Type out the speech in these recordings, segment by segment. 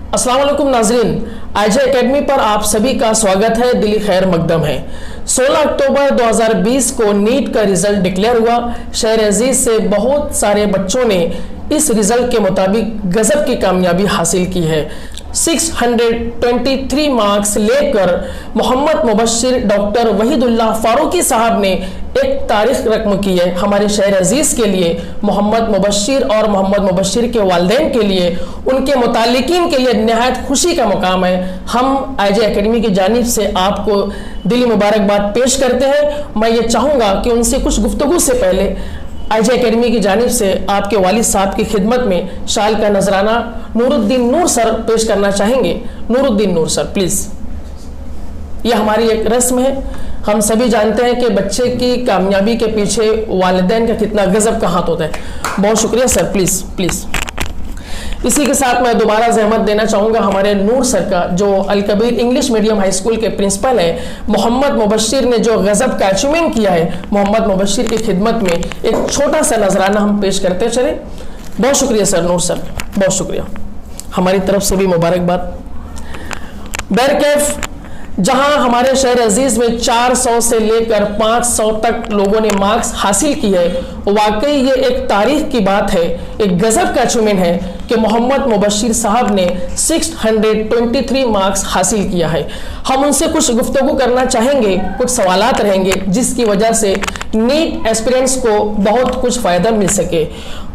अस्सलाम वालेकुम नाजरीन, आईजे एकेडमी पर आप सभी का स्वागत है। दिली खैर मकदम है। 16 अक्टूबर 2020 को नीट का रिजल्ट डिक्लेयर हुआ। शहर अजीज से बहुत सारे बच्चों ने इस रिजल्ट के मुताबिक गजब की कामयाबी हासिल की है। 623 मार्क्स लेकर मोहम्मद मुबश्शिर डॉक्टर वहीदुल्लाह फारूकी साहब ने एक तारीख रकम की है। हमारे शहर अजीज के लिए, मोहम्मद मुबश्शिर और मोहम्मद मुबश्शिर के वालिदैन के लिए, उनके मुतालिकीन के लिए निहायत खुशी का मुकाम है। हम आईजे एकेडमी की जानिब से आपको दिली मुबारकबाद पेश करते हैं। मैं ये चाहूँगा कि उनसे कुछ गुफ्तगू से पहले आईजे एकेडमी की जानिब से आपके वालिद साहब की खिदमत में शाल का नजराना नूरुद्दीन नूर सर पेश करना चाहेंगे। नूरुद्दीन नूर सर प्लीज। ये हमारी एक रस्म है। हम सभी जानते हैं कि बच्चे की कामयाबी के पीछे वालिदैन का कितना गजब का हाथ होता है। बहुत शुक्रिया सर, प्लीज प्लीज। इसी के साथ मैं दोबारा ज़हमत देना चाहूँगा हमारे नूर सर का, जो Al Kabir English medium high school के प्रिंसिपल हैं। मोहम्मद मुबश्शिर ने जो गजब का अचीवमेंट किया है, मोहम्मद मुबश्शिर की खिदमत में एक छोटा सा नजराना हम पेश करते चले। बहुत शुक्रिया सर, नूर सर, बहुत शुक्रिया। हमारी तरफ से भी मुबारकबाद। बैरकैफ, जहां हमारे शहर अजीज में 400 से लेकर 500 तक लोगों ने मार्क्स हासिल किए है, वाकई ये एक तारीख की बात है, एक गजब का अचीवमेंट है कि मोहम्मद मुबश्शिर साहब ने 623 मार्क्स हासिल किया है। हम उनसे कुछ गुफ्तगू करना चाहेंगे, कुछ सवालात रहेंगे जिसकी वजह से नीट एस्पिरेंट्स को बहुत कुछ फ़ायदा मिल सके।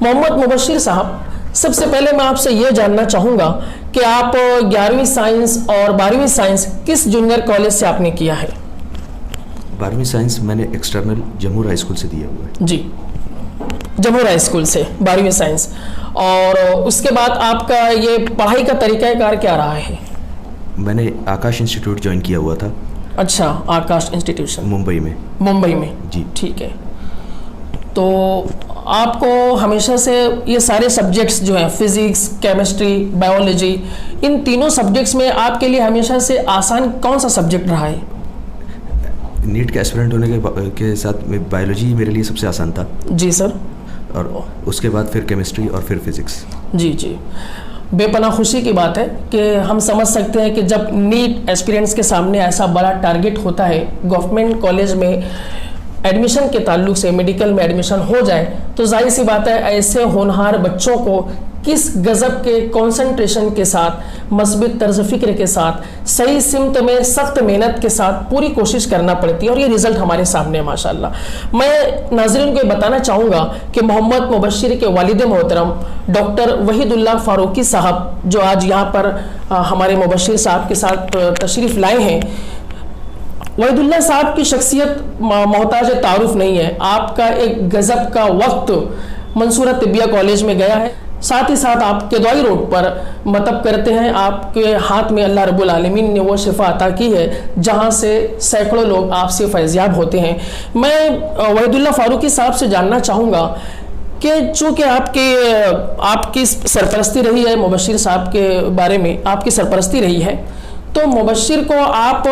मोहम्मद मुबश्शिर साहब, सबसे पहले मैं आपसे ये जानना चाहूँगा कि आप 11वीं साइंस और 12वीं साइंस किस जूनियर कॉलेज से आपने किया है? 12वीं साइंस मैंने एक्सटर्नल जमूर हाई स्कूल से दिया हुआ है। जी, जमूर हाई स्कूल से 12वीं साइंस। और उसके बाद आपका ये पढ़ाई का तरीक़ाकार क्या रहा है? मैंने आकाश इंस्टीट्यूट ज्वाइन किया हुआ था। अच्छा, आकाश इंस्टीट्यूशन मुंबई में। मुंबई में, जी ठीक है। तो आपको हमेशा से ये सारे सब्जेक्ट्स जो हैं, फिज़िक्स, केमिस्ट्री, बायोलॉजी, इन तीनों सब्जेक्ट्स में आपके लिए हमेशा से आसान कौन सा सब्जेक्ट रहा है? नीट के एस्पिरेंट होने के साथ बायोलॉजी मेरे लिए सबसे आसान था। जी सर। और उसके बाद फिर केमिस्ट्री और फिर फिज़िक्स। जी जी, बेपनाह खुशी की बात है कि हम समझ सकते हैं कि जब नीट एस्पिरेंट्स के सामने ऐसा बड़ा टारगेट होता है, गवर्नमेंट कॉलेज में एडमिशन के ताल्लुक से, मेडिकल में एडमिशन हो जाए, तो जाहिर सी बात है ऐसे होनहार बच्चों को किस गज़ब के कंसंट्रेशन के साथ, मस्बित तर्ज फ़िक्र के साथ, सही सिमत में सख्त मेहनत के साथ पूरी कोशिश करना पड़ती है। और ये रिज़ल्ट हमारे सामने है माशाल्लाह। मैं नाज़रीन को बताना चाहूँगा कि मोहम्मद मुबश्शिर के वालिद मोहतरम डॉक्टर वहीदुल्लाह फारूकी साहब, जो आज यहाँ पर हमारे मुबश्शिर साहब के साथ तशरीफ़ लाए हैं, वहीदुल्लाह साहब की शख्सियत मोहताज तारुफ नहीं है। आपका एक गज़ब का वक्त मंसूरा तिबिया कॉलेज में गया है। साथ ही साथ आप केदवाई रोड पर मतब करते हैं। आपके हाथ में अल्लाह रब्बुल आलमीन ने वो शिफा अता की है जहां से सैकड़ों लोग आपसे फैज़याब होते हैं। मैं वहीदुल्लाह फारूकी साहब से जानना चाहूँगा कि चूँकि आपकी सरपरस्ती रही है, मुबश्शिर साहब के बारे में आपकी सरपरस्ती रही है, तो मुबश्शिर को आप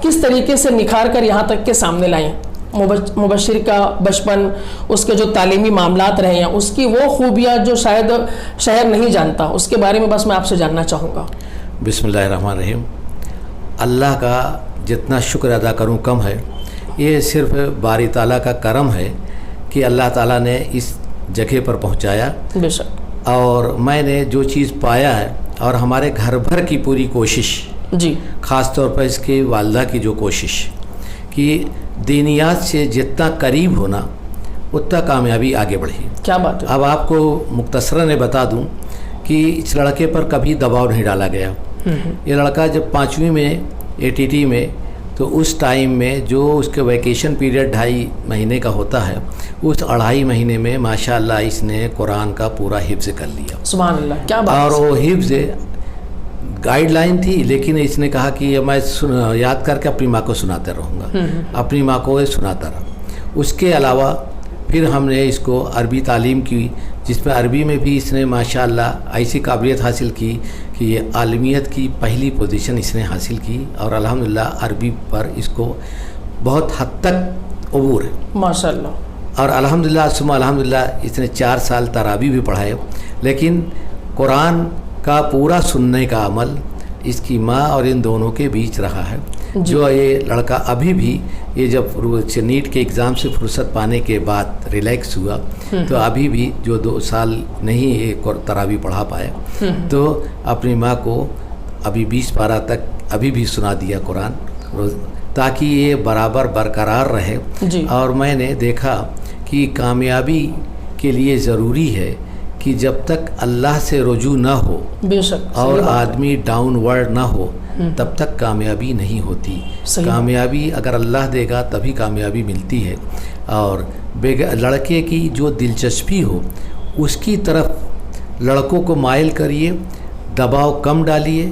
किस तरीके से निखार कर यहाँ तक के सामने लाएं? मुबश्शिर का बचपन, उसके जो तालीमी मामलात रहे हैं, उसकी वो खूबियाँ जो शायद शहर नहीं जानता, उसके बारे में बस मैं आपसे जानना चाहूँगा। बिस्मिल्लाहिर्रहमानिर्रहीम। अल्लाह का जितना शुक्र अदा करूँ कम है। ये सिर्फ बारी ताला का करम है कि अल्लाह ताला ने इस जगह पर पहुँचाया। बेशक। और मैंने जो चीज़ पाया है, और हमारे घर भर की पूरी कोशिश, जी, ख़ास तौर पर इसके वालदा की जो कोशिश कि दीनियात से जितना करीब होना उतना कामयाबी आगे बढ़ी। क्या बात है। अब आपको मुख्तसरन बता दूं कि इस लड़के पर कभी दबाव नहीं डाला गया। ये लड़का जब 5वीं में ATT में, तो उस टाइम में जो उसके वैकेशन पीरियड 2.5 महीने का होता है, उस 2.5 महीने में माशाअल्लाह इसने कुरान का पूरा हिफ्ज़ कर लिया। सुभान अल्लाह, क्या बात। और वो हिफ्ज़ गाइडलाइन थी, लेकिन इसने कहा कि मैं याद करके अपनी माँ को सुनाते रहूँगा। अपनी माँ को सुनाता रहा। उसके अलावा फिर हमने इसको अरबी तालीम की, जिसमें अरबी में भी इसने माशाअल्लाह ऐसी काबिलियत हासिल की कि ये आलमियत की पहली पोजीशन इसने हासिल की। और अल्हम्दुलिल्लाह अरबी पर इसको बहुत हद तक अबूर है माशाअल्लाह। और अल्हम्दुलिल्लाह सुम्मा अल्हम्दुलिल्लाह इसने 4 साल तरावी भी पढ़ाए। लेकिन कुरान کا پورا سننے کا عمل اس کی ماں اور ان دونوں کے بیچ رہا ہے. جو یہ لڑکا ابھی بھی یہ جب نیٹ کے ایگزام سے فرصت پانے کے بعد ریلیکس ہوا تو ابھی بھی جو 2 سال نہیں ایک اور تراویح پڑھا پایا تو اپنی ماں کو ابھی 20 پارہ تک ابھی بھی سنا دیا قرآن تاکہ یہ برابر برقرار رہے. اور میں نے دیکھا کہ کامیابی کے لیے ضروری ہے کہ جب تک اللہ سے رجوع نہ ہو بے شک اور آدمی ڈاؤن ورڈ نہ ہو تب تک کامیابی نہیں ہوتی. کامیابی اگر اللہ دے گا تبھی کامیابی ملتی ہے. اور لڑکے کی جو دلچسپی ہو اس کی طرف لڑکوں کو مائل کریے, دباؤ کم ڈالیے,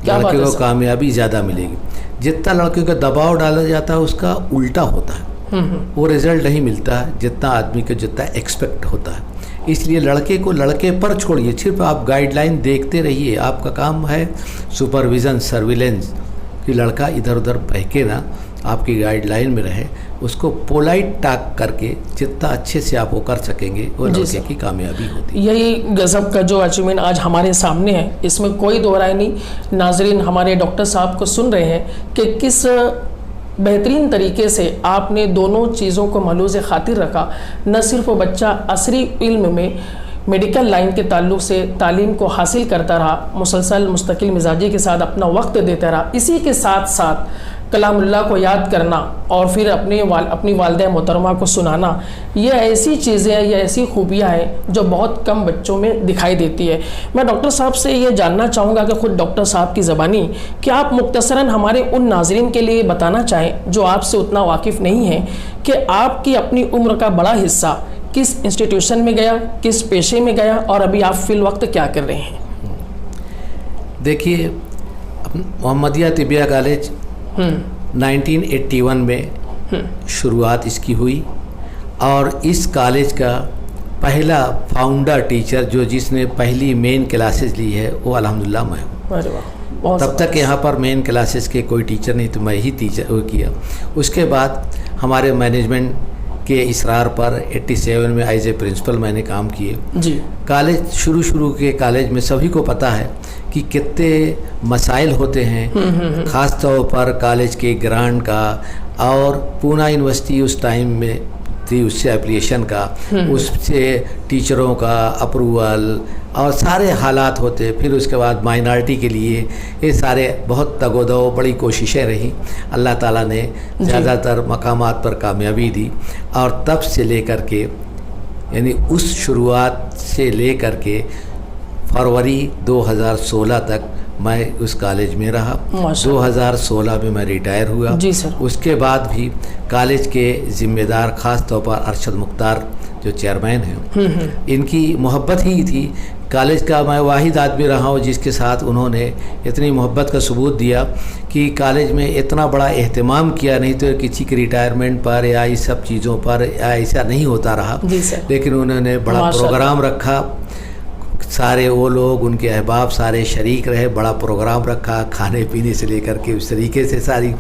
لڑکے کو کامیابی زیادہ ملے گی. جتنا لڑکے کو دباؤ ڈالا جاتا ہے اس کا الٹا ہوتا ہے, وہ رزلٹ نہیں ملتا ہے جتنا آدمی کو جتنا ایکسپیکٹ ہوتا ہے. اس لیے لڑکے کو لڑکے پر چھوڑیے, صرف آپ گائیڈ لائن دیکھتے رہیے. آپ کا کام ہے سپرویژن, سرویلنس, کہ لڑکا ادھر ادھر بہکے نہ, آپ کی گائیڈ لائن میں رہے. اس کو پولائٹ ٹاک کر کے جتنا اچھے سے آپ وہ کر سکیں گے وہ لڑکے کی کامیابی ہوتی ہے. یہی غضب کا جو اچیومنٹ آج ہمارے سامنے ہے, اس میں کوئی دو رائے نہیں. ناظرین ہمارے ڈاکٹر صاحب کو سن رہے ہیں کہ کس بہترین طریقے سے آپ نے دونوں چیزوں کو ملحوظ خاطر رکھا. نہ صرف وہ بچہ عصری علم میں میڈیکل لائن کے تعلق سے تعلیم کو حاصل کرتا رہا, مسلسل مستقل مزاجی کے ساتھ اپنا وقت دیتا رہا, اسی کے ساتھ ساتھ کلام اللہ کو یاد کرنا اور پھر اپنی والدہ محترمہ کو سنانا, یہ ایسی چیزیں ہیں, یہ ایسی خوبیاں ہیں جو بہت کم بچوں میں دکھائی دیتی ہے. میں ڈاکٹر صاحب سے یہ جاننا چاہوں گا کہ خود ڈاکٹر صاحب کی زبانی کہ آپ مختصراً ہمارے ان ناظرین کے لیے بتانا چاہیں جو آپ سے اتنا واقف نہیں ہیں کہ آپ کی اپنی عمر کا بڑا حصہ کس انسٹیٹیوشن میں گیا, کس پیشے میں گیا, اور ابھی آپ فی الوقت کیا کر رہے ہیں. دیکھیے, محمدیہ طبیہ کالج 1981 میں شروعات اس کی ہوئی, اور اس کالج کا پہلا فاؤنڈر ٹیچر جس نے پہلی مین کلاسز لی ہے وہ الحمدللہ میں ہوں. تب تک یہاں پر مین کلاسز کے کوئی ٹیچر نہیں, تو میں ہی ٹیچر کیا. اس کے بعد ہمارے مینجمنٹ کے اصرار پر 87 میں ایز اے پرنسپل میں نے کام کیے. کالج شروع کے کالج میں سبھی کو پتہ ہے کہ کتنے مسائل ہوتے ہیں, خاص طور پر کالج کے گرانٹ کا, اور پونا یونیورسٹی اس ٹائم میں تھی, اس سے اپلیکیشن کا, اس سے ٹیچروں کا اپروول اور سارے حالات ہوتے. پھر اس کے بعد مائنارٹی کے لیے یہ سارے بہت تگ و دو, بڑی کوششیں رہیں. اللہ تعالیٰ نے زیادہ تر مقامات پر کامیابی دی, اور تب سے لے کر کے یعنی اس شروعات سے لے کر کے فروری 2016 تک میں اس کالج میں رہا. 2016 میں میں ریٹائر ہوا. اس کے بعد بھی کالج کے ذمہ دار, خاص طور پر ارشد مختار جو چیئرمین ہیں, ان کی محبت ہی تھی. کالج کا میں واحد آدمی رہا ہوں جس کے ساتھ انہوں نے اتنی محبت کا ثبوت دیا کہ کالج میں اتنا بڑا اہتمام کیا. نہیں تو کسی کی ریٹائرمنٹ پر یا اس سب چیزوں پر ایسا نہیں ہوتا رہا, لیکن انہوں نے بڑا پروگرام رکھا. سارے وہ لوگ, ان کے احباب سارے شریک رہے, بڑا پروگرام رکھا, کھانے پینے سے لے کر کے اس طریقے سے ساری.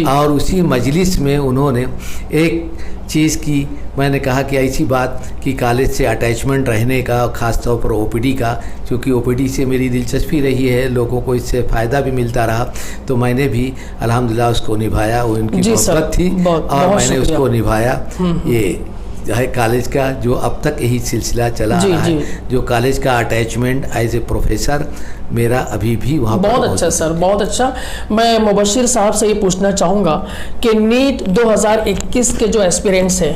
اور اسی مجلس میں انہوں نے ایک چیز کی, میں نے کہا کہ ایسی بات کہ کالج سے اٹیچمنٹ رہنے کا, خاص طور پر او پی ڈی کا, کیونکہ او پی ڈی سے میری دلچسپی رہی ہے, لوگوں کو اس سے فائدہ بھی ملتا رہا, تو میں نے بھی الحمدللہ اس کو نبھایا. وہ ان کی محبت تھی اور میں نے اس کو نبھایا. یہ ہے کالج کا جو اب تک یہی سلسلہ چلا رہا ہے, جو کالج کا اٹیچمنٹ ایز اے پروفیسر میرا ابھی بھی وہاں پر. بہت اچھا سر, بہت اچھا. میں مبشر صاحب سے یہ پوچھنا چاہوں گا کہ نیٹ 2021 کے جو ایسپیرنٹس ہیں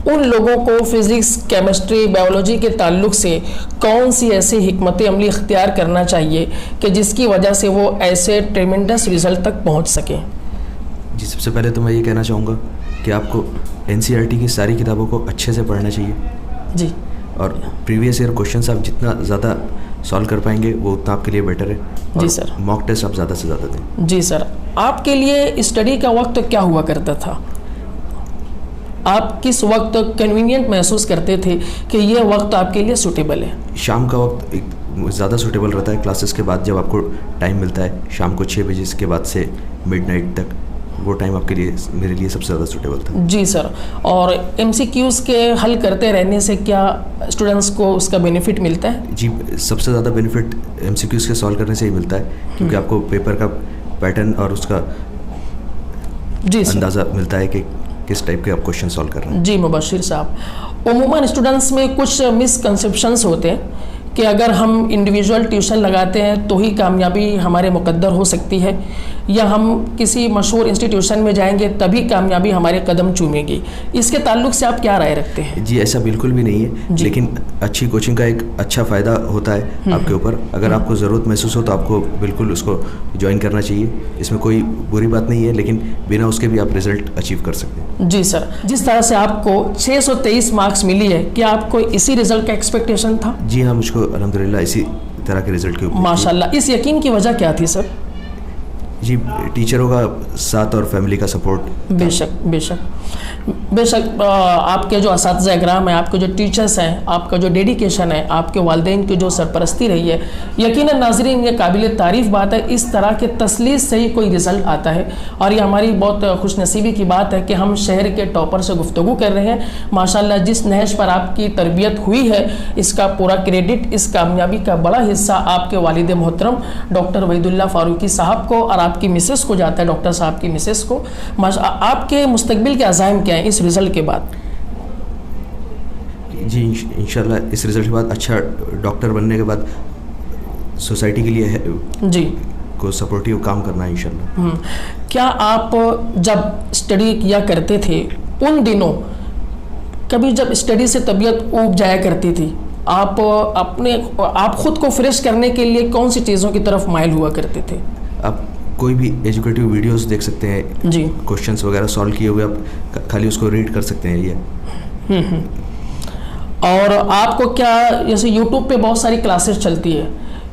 ان لوگوں کو فزکس, کیمسٹری, بایولوجی کے تعلق سے کون سی ایسی حکمت عملی اختیار کرنا چاہیے کہ جس کی وجہ سے وہ ایسے ٹریمنڈس رزلٹ تک پہنچ سکیں؟ جی, سب سے پہلے تو میں یہ کہنا چاہوں گا کہ آپ کو NCERT کی ساری کتابوں کو اچھے سے پڑھنا چاہیے. جی. اور پریویس ایئر کوشچنس آپ جتنا زیادہ سالو کر پائیں گے وہ اتنا آپ کے لیے بیٹر ہے. جی سر. موک ٹیسٹ آپ زیادہ سے زیادہ دیں. جی سر. آپ کے لیے اسٹڈی کا وقت کیا ہوا کرتا تھا؟ آپ کس وقت کنوینئنٹ محسوس کرتے تھے کہ یہ وقت آپ کے لیے سوٹیبل ہے؟ شام کا وقت زیادہ سوٹیبل رہتا ہے. کلاسز کے بعد جب آپ کو ٹائم ملتا ہے شام کو 6 بجے کے بعد سے مڈ نائٹ تک, वो टाइम आपके लिए मेरे लिए सबसे ज़्यादा सूटेबल था। जी सर, और MCQs के हल करते रहने से क्या स्टूडेंट्स को उसका बेनिफिट मिलता है? जी, सबसे ज़्यादा बेनिफिट MCQs के सॉल्व करने से ही मिलता है, क्योंकि आपको पेपर का पैटर्न और उसका जी सर, अंदाज़ा मिलता है कि किस टाइप के आप क्वेश्चन सॉल्व कर रहे हैं। जी मुबश्शिर साहब, उमूमन स्टूडेंट्स में कुछ मिसकंसेप्शंस होते हैं कि अगर हम इंडिविजुअल ट्यूशन लगाते हैं तो ही कामयाबी हमारे मुकद्दर हो सकती है, या हम किसी मशहूर इंस्टीट्यूशन में जाएंगे तभी कामयाबी हमारे कदम चूमेगी। इसके ताल्लुक से आप क्या राय रखते हैं? जी, ऐसा बिल्कुल भी नहीं है, लेकिन अच्छी कोचिंग का एक अच्छा फ़ायदा होता है आपके ऊपर। अगर आपको ज़रूरत महसूस हो तो आपको बिल्कुल उसको ज्वाइन करना चाहिए, इसमें कोई बुरी बात नहीं है, लेकिन बिना उसके भी आप रिज़ल्ट अचीव कर सकते हैं। जी सर, जिस तरह से आपको 623 मार्क्स मिली है, क्या आपको इसी रिजल्ट का एक्सपेक्टेशन था? जी हाँ, मुझको अल्हम्दुलिल्लाह इसी तरह के रिज़ल्ट के ऊपर माशाल्लाह। इस यकीन की वजह क्या थी सर? जी, टीचरों का साथ और फैमिली का सपोर्ट। बेशक बेशक बेशक, आपके जो असातिज़ा इकराम हैं, आपके जो टीचर्स हैं, आपका जो डेडिकेशन है, आपके वालिदैन की जो सरपरस्ती रही है, यकीनन नाज़रीन ये काबिल तारीफ़ बात है। इस तरह के तसलीस से ही कोई रिज़ल्ट आता है, और ये हमारी बहुत खुशनसीबी की बात है कि हम शहर के टॉपर से गुफ्तगू कर रहे हैं। माशाल्लाह, जिस नहज पर आपकी तरबियत हुई है, इसका पूरा क्रेडिट, इस कामयाबी का बड़ा हिस्सा आपके वालिद मोहतरम डॉक्टर वहीदुल्लाह फारूकी साहब को और आपकी मिसेस को जाता है, डॉक्टर साहब की मिसेस को। आपके मुस्तकबिल के अज़ाइम क्या हैं इस रिज़ल्ट के बाद? जी, इंशाल्लाह इस रिज़ल्ट के बाद, अच्छा डॉक्टर बनने के बाद सोसाइटी के लिए जी को सपोर्टिव काम करना है इंशाल्लाह। क्या आप जब स्टडी किया करते थे उन दिनों कभी जब स्टडी से तबीयत ऊब जाया करती थी, आप खुद को फ्रेश करने के लिए कौन सी चीज़ों की तरफ माइल हुआ करते थे? आप कोई भी एजुकेटिव वीडियोस देख सकते हैं जी, क्वेश्चंस वगैरह सॉल्व किए हुए, आप खाली उसको रीड कर सकते हैं ये। और आपको क्या, जैसे यूट्यूब पे बहुत सारी क्लासेस चलती है,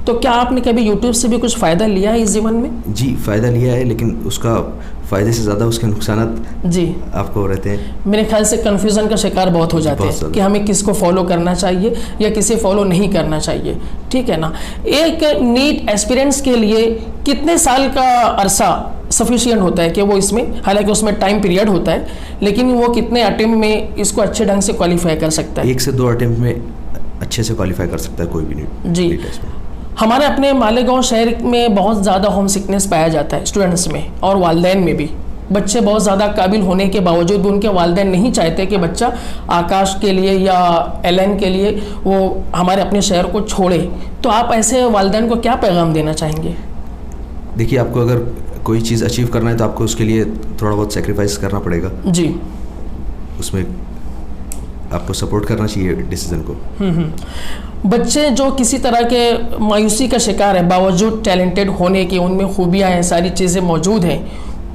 तो क्या आपने कभी यूट्यूब से भी कुछ फ़ायदा लिया है इस जीवन में? जी, फ़ायदा लिया है, लेकिन उसका फ़ायदे से ज़्यादा उसके नुकसानात जी आपको रहते हैं। मेरे ख्याल से कन्फ्यूज़न का शिकार बहुत हो जाते हैं कि हमें किसको फॉलो करना चाहिए या किसे फॉलो नहीं करना चाहिए, ठीक है ना। एक नीट एस्पिरेंट्स के लिए कितने साल का अरसा सफिशिएंट होता है कि वो इसमें, हालांकि उसमें टाइम पीरियड होता है, लेकिन वो कितने अटेम्प्ट में इसको अच्छे ढंग से क्वालिफाई कर सकता है? 1 से 2 अटेम्प्ट में अच्छे से क्वालिफाई कर सकता है कोई भी नीट टेस्ट में। हमारे अपने मालेगांव शहर में बहुत ज़्यादा होम सिकनेस पाया जाता है स्टूडेंट्स में और वालिदैन में भी। बच्चे बहुत ज़्यादा काबिल होने के बावजूद भी उनके वालिदैन नहीं चाहते कि बच्चा आकाश के लिए या एलन के लिए वो हमारे अपने शहर को छोड़े। तो आप ऐसे वालिदैन को क्या पैगाम देना चाहेंगे? देखिए, आपको अगर कोई चीज़ अचीव करना है तो आपको उसके लिए थोड़ा बहुत सेक्रीफाइस करना पड़ेगा। जी, उसमें आपको सपोर्ट करना चाहिए डिसीजन को। बच्चे जो किसी तरह के मायूसी का शिकार है, बावजूद टैलेंटेड होने के, उनमें खूबियाँ हैं, सारी चीज़ें मौजूद हैं,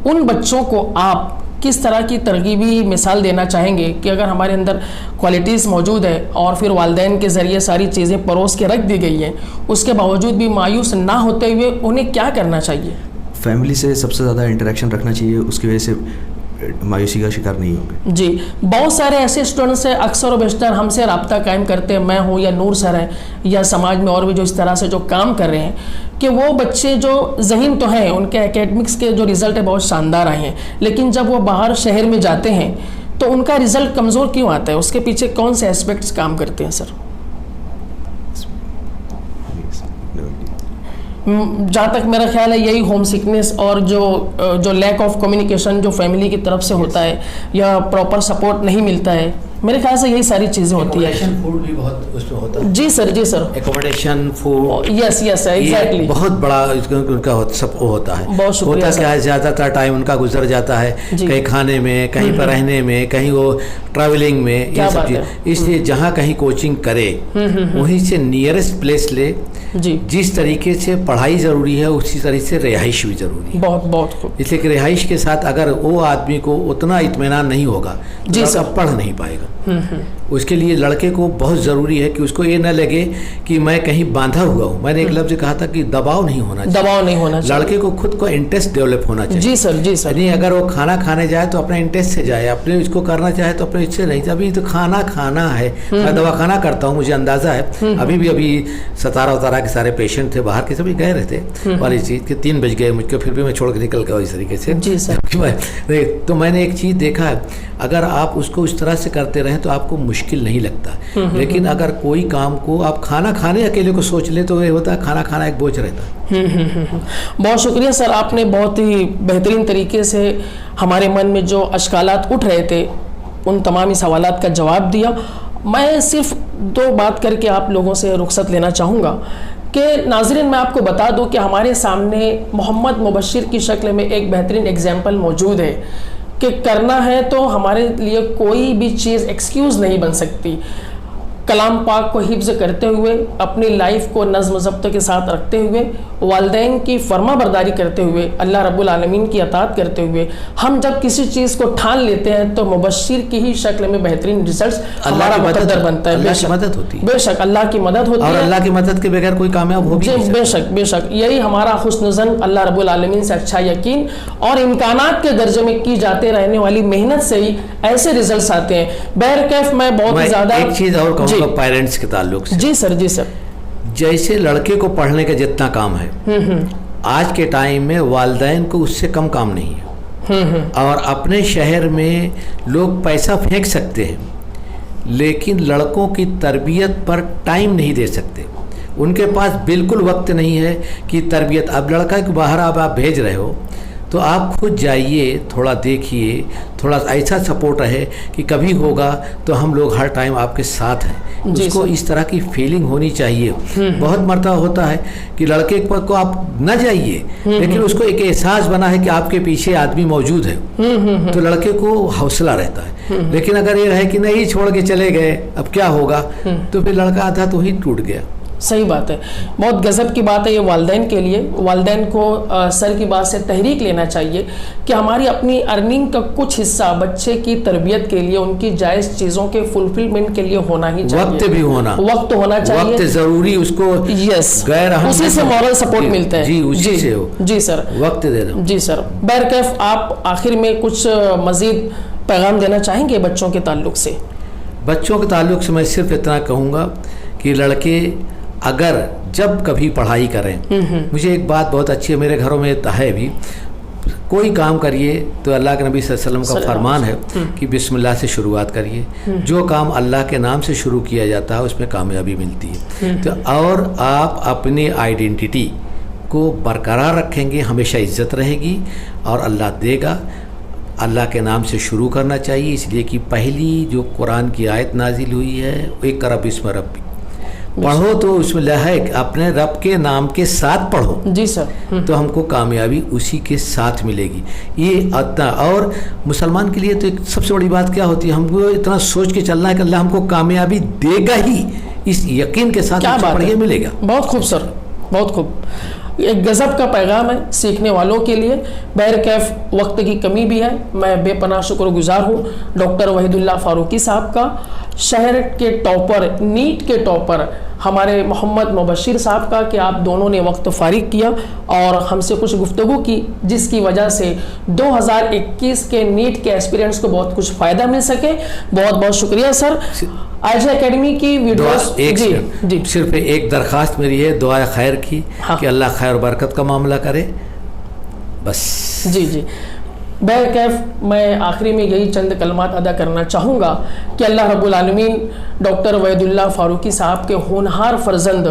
उन बच्चों को आप किस तरह की तरगीबी मिसाल देना चाहेंगे कि अगर हमारे अंदर क्वालिटीज़ मौजूद है और फिर वालिदैन के ज़रिए सारी चीज़ें परोस के रख दी गई हैं, उसके बावजूद भी मायूस ना होते हुए उन्हें क्या करना चाहिए? फैमिली से सबसे ज़्यादा इंटरेक्शन रखना चाहिए, उसकी वजह से मायूसी का शिकार नहीं होंगे। जी, बहुत सारे ऐसे स्टूडेंट्स हैं अक्सर और बेशतर हमसे रब्ता कायम करते हैं, मैं हूँ या नूर सर है या समाज में और भी जो इस तरह से जो काम कर रहे हैं, कि वो बच्चे जो ज़हीन तो हैं, उनके एकेडमिक्स के जो रिज़ल्ट है बहुत शानदार आए हैं, लेकिन जब वो बाहर शहर में जाते हैं तो उनका रिज़ल्ट कमज़ोर क्यों आता है? उसके पीछे कौन से एस्पेक्ट्स काम करते हैं सर? जहाँ तक मेरा ख्याल है यही होम सिकनेस और जो लैक ऑफ कम्युनिकेशन जो फैमिली की तरफ से होता है या प्रॉपर सपोर्ट नहीं मिलता है, मेरे ख्याल से यही सारी चीज़ें होती है। फूड भी बहुत उसमें होता है। जी सर, जी sir, accommodation, food, yes yes exactly, बहुत बड़ा उनका सब होता है। बहुत शुक्रिया होता क्या है, ज़्यादातर टाइम उनका गुजर जाता है कहीं खाने में, कहीं पर रहने में, कहीं वो ट्रैवलिंग में, ये सब चीज़। इसलिए जहाँ कहीं कोचिंग करे वहीं से नियरेस्ट प्लेस ले। जी, जिस तरीके से पढ़ाई ज़रूरी है उसी तरीके से रिहाइश भी ज़रूरी है। बहुत बहुत खूब। इसलिए कि रिहाइश के साथ अगर वो आदमी को उतना इत्मीनान नहीं होगा तो अब पढ़ नहीं पाएगा। उसके लिए लड़के को बहुत ज़रूरी है कि उसको ये न लगे कि मैं कहीं बांधा हुआ हूँ। मैंने एक लफ्ज़ कहा था कि दबाव नहीं होना चाहिए, दबाव नहीं होना चाहिए। लड़के को खुद को इंटरेस्ट डेवलप होना चाहिए। जी सर, जी सर। नहीं, अगर वो खाना खाने जाए तो अपने इंटरेस्ट से जाए, अपने इसको करना चाहे तो अपने इससे नहीं। अभी तो खाना खाना है, मैं दवाखाना करता हूँ, मुझे अंदाज़ा है। अभी 17 के सारे पेशेंट थे बाहर के, सभी गए रहते वाली चीज़ के 3 बज गए मुझको, फिर भी मैं छोड़ के निकल गया इस तरीके से। जी सर। तो मैंने एक चीज़ देखा है, अगर आप उसको उस तरह से करते रहें तो आपको मुश्किल नहीं लगता, लेकिन अगर कोई काम को आप खाना खाने अकेले को सोच ले तो ये होता है खाना खाना एक बोझ रहता है। बहुत शुक्रिया सर, आपने बहुत ही बेहतरीन तरीके से हमारे मन में जो अश्कालात उठ रहे थे उन तमामी सवालात का जवाब दिया। मैं सिर्फ 2 बात करके आप लोगों से रुखसत लेना चाहूँगा कि नाज़रीन, मैं आपको बता दूं कि हमारे सामने मोहम्मद मुबश्शिर की शक्ल में एक बेहतरीन एग्जाम्पल मौजूद है कि करना है तो हमारे लिए कोई भी चीज़ एक्सक्यूज़ नहीं बन सकती। कलाम पाक को हिफ्ज़ करते हुए, अपनी लाइफ को नज़्म ज़ब्त के साथ रखते हुए, वालिदैन की फर्मा बरदारी करते हुए, अल्लाह रब्बुल आलमीन की अताअत करते हुए हम जब किसी चीज़ को ठान लेते हैं तो मुबश्शिर की ही शक्ल में बेहतरीन रिजल्ट्स हमारा मुक़द्दर बनता है। अल्लाह की मदद होती है, बेशक अल्लाह की मदद होती है, और अल्लाह की मदद के बगैर कोई कामयाब हो भी नहीं सकता। बेशक बेशक यही हमारा हुस्न ज़न अल्लाह रब्बुल आलमीन से अच्छा यकीन और इम्कानात के दर्जे में की जाते रहने वाली मेहनत से ही ऐसे रिजल्ट्स आते हैं। बहरकैफ मैं बहुत ही ज़्यादा एक चीज़ और कहूँगा पेरेंट्स के ताल्लुक से। जी सर, जी सर। जैसे लड़के को पढ़ने का जितना काम है आज के टाइम में वालिदैन को उससे कम काम नहीं है। और अपने शहर में लोग पैसा फेंक सकते हैं लेकिन लड़कों की तरबियत पर टाइम नहीं दे सकते। उनके पास बिल्कुल वक्त नहीं है कि तरबियत, अब लड़का के बाहर आप भेज रहे हो तो आप खुद जाइए, थोड़ा देखिए, थोड़ा ऐसा सपोर्ट रहे कि कभी होगा तो हम लोग हर टाइम आपके साथ हैं। उसको इस तरह की फीलिंग होनी चाहिए। बहुत मरतबा होता है कि लड़के को आप न जाइए लेकिन उसको एक एहसास बना है कि आपके पीछे आदमी मौजूद है, तो लड़के को हौसला रहता है। लेकिन अगर ये रहे कि नहीं छोड़ के चले गए अब क्या होगा, तो फिर लड़का आधा तो ही टूट गया। सही बात है, बहुत गज़ब की बात है ये वालिदैन के लिए। वालिदैन को सर की बात से तहरीक लेना चाहिए कि हमारी अपनी अर्निंग का कुछ हिस्सा बच्चे की तरबियत के लिए, उनकी जायज़ चीज़ों के फुलफिलमेंट के लिए होना ही चाहिए। वक्त भी होना, वक्त होना चाहिए, वक्त ज़रूरी, उसको यस, उसी से मॉरल सपोर्ट मिलता है। जी, उसी से हो। जी सर, वक्त देना। जी सर। बहरकैफ आप आखिर में कुछ मज़ीद पैगाम देना चाहेंगे बच्चों के ताल्लुक से? बच्चों के ताल्लुक से मैं सिर्फ इतना कहूँगा कि लड़के अगर जब कभी पढ़ाई करें, मुझे एक बात बहुत अच्छी है, मेरे घरों में है भी, कोई काम करिए तो अल्लाह के नबी सल्लल्लाहु अलैहि वसल्लम का फरमान है कि बिस्मिल्लाह से शुरुआत करिए। जो काम अल्लाह के नाम से शुरू किया जाता है उसमें कामयाबी मिलती है। तो और आप अपनी आइडेंटिटी को बरकरार रखेंगे, हमेशा इज्जत रहेगी और अल्लाह देगा। अल्लाह के नाम से शुरू करना चाहिए, इसलिए कि पहली जो कुरान की आयत नाजिल हुई है, एक करब इसम रब्बी, पढ़ो तो उसमें लहक अपने रब के नाम के साथ पढ़ो। जी सर। तो हमको कामयाबी उसी के साथ मिलेगी। ये अतना, और मुसलमान के लिए तो एक सबसे बड़ी बात क्या होती है, हमको इतना सोच के चलना है कि अल्लाह हमको कामयाबी देगा ही, इस यकीन के साथ पढ़िए मिलेगा। बहुत खूब सर, बहुत खूब। एक गज़ब का पैगाम है सीखने वालों के लिए। बहरकैफ वक्त की कमी भी है, मैं बेपनाह शुक्रगुजार हूँ डॉक्टर वहीदुल्लाह फारूकी साहब का, शहर के टॉपर, नीट के टॉपर हमारे मोहम्मद मुबश्शिर साहब का, कि आप दोनों ने वक्त फारिग किया और हमसे कुछ गुफ्तगू की, जिसकी वजह से 2021 के नीट के एस्पिरेंट्स को बहुत कुछ फ़ायदा मिल सके। बहुत बहुत शुक्रिया सर। आज एकेडमी की वीडियोस, जी, सिर्फ एक दरख्वास्त मेरी है, दुआ खैर की, कि अल्लाह खैर और बरकत का मामला करे, बस। जी जी। बहरकैफ मैं आखिरी में यही चंद कलमात अदा करना चाहूँगा कि अल्लाह रब्बुल आलमीन डॉक्टर वहीदुल्लाह फारूकी साहब के होनहार फर्जंद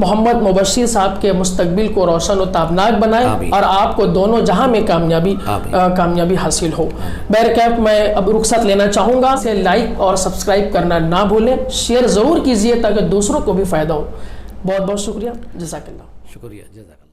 मोहम्मद मुबश्शिर साहब के मुस्तकबिल को रोशन और ताबनाक बनाए और आपको दोनों जहां में कामयाबी हासिल हो। बहरकैफ मैं अब रुखसत लेना चाहूँगा, इसे लाइक और सब्सक्राइब करना ना भूलें, शेयर ज़रूर कीजिए ताकि दूसरों को भी फ़ायदा हो। बहुत बहुत शुक्रिया, जज़ाकल्लाह। शुक्रिया, जज़ाकल्लाह।